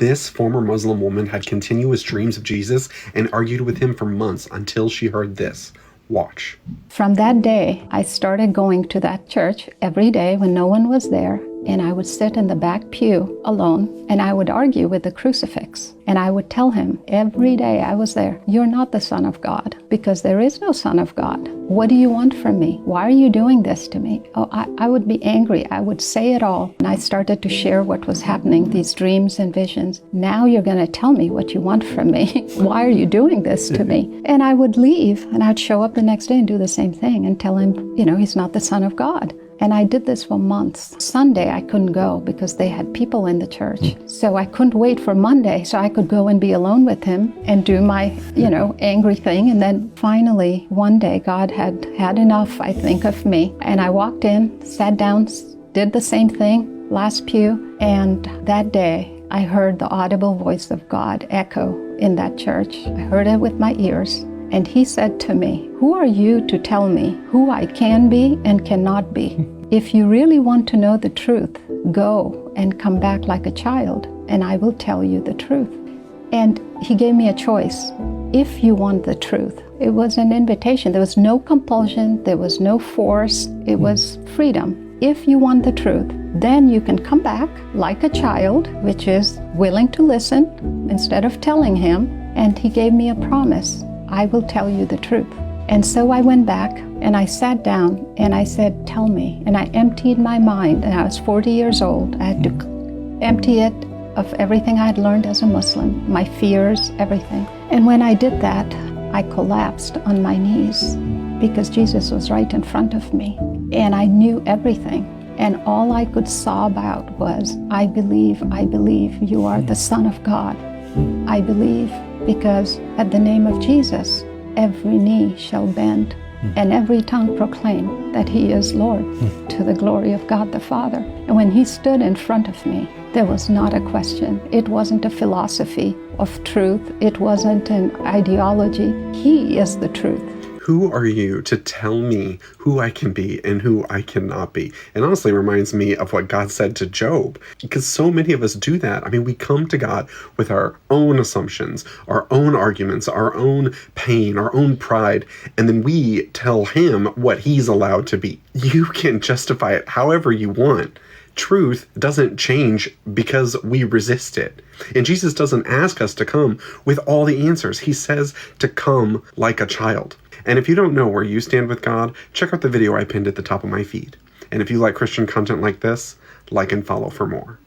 This former Muslim woman had continuous dreams of Jesus and argued with him for months until she heard this. Watch. From that day, I started going to that church every day when no one was there, and I would sit in the back pew alone, and I would argue with the crucifix. And I would tell him every day I was there, "You're not the Son of God, because there is no Son of God. What do you want from me? Why are you doing this to me?" Oh, I would be angry. I would say it all. And I started to share what was happening, these dreams and visions. "Now you're going to tell me what you want from me. Why are you doing this to me?" And I would leave, and I'd show up the next day and do the same thing and tell him, he's not the Son of God. And I did this for months. Sunday, I couldn't go because they had people in the church. So I couldn't wait for Monday so I could go and be alone with him and do my, angry thing. And then finally, one day, God had had enough, I think, of me. And I walked in, sat down, did the same thing, last pew. And that day, I heard the audible voice of God echo in that church. I heard it with my ears. And he said to me, "Who are you to tell me who I can be and cannot be? If you really want to know the truth, go and come back like a child, and I will tell you the truth." And he gave me a choice. If you want the truth, it was an invitation. There was no compulsion. There was no force. It was freedom. If you want the truth, then you can come back like a child, which is willing to listen instead of telling him. And he gave me a promise. "I will tell you the truth." And so I went back and I sat down and I said, "Tell me." And I emptied my mind, and I was 40 years old. I had to empty it of everything I had learned as a Muslim, my fears, everything. And when I did that, I collapsed on my knees because Jesus was right in front of me. And I knew everything. And all I could sob out was, I believe you are the Son of God. I believe, because at the name of Jesus, every knee shall bend and every tongue proclaim that he is Lord, to the glory of God the Father. And when he stood in front of me, there was not a question. It wasn't a philosophy of truth. It wasn't an ideology. He is the truth. Who are you to tell me who I can be and who I cannot be? It honestly reminds me of what God said to Job, because so many of us do that. I mean, we come to God with our own assumptions, our own arguments, our own pain, our own pride, and then we tell him what he's allowed to be. You can justify it however you want. Truth doesn't change because we resist it. And Jesus doesn't ask us to come with all the answers. He says to come like a child. And if you don't know where you stand with God, check out the video I pinned at the top of my feed. And if you like Christian content like this, like and follow for more.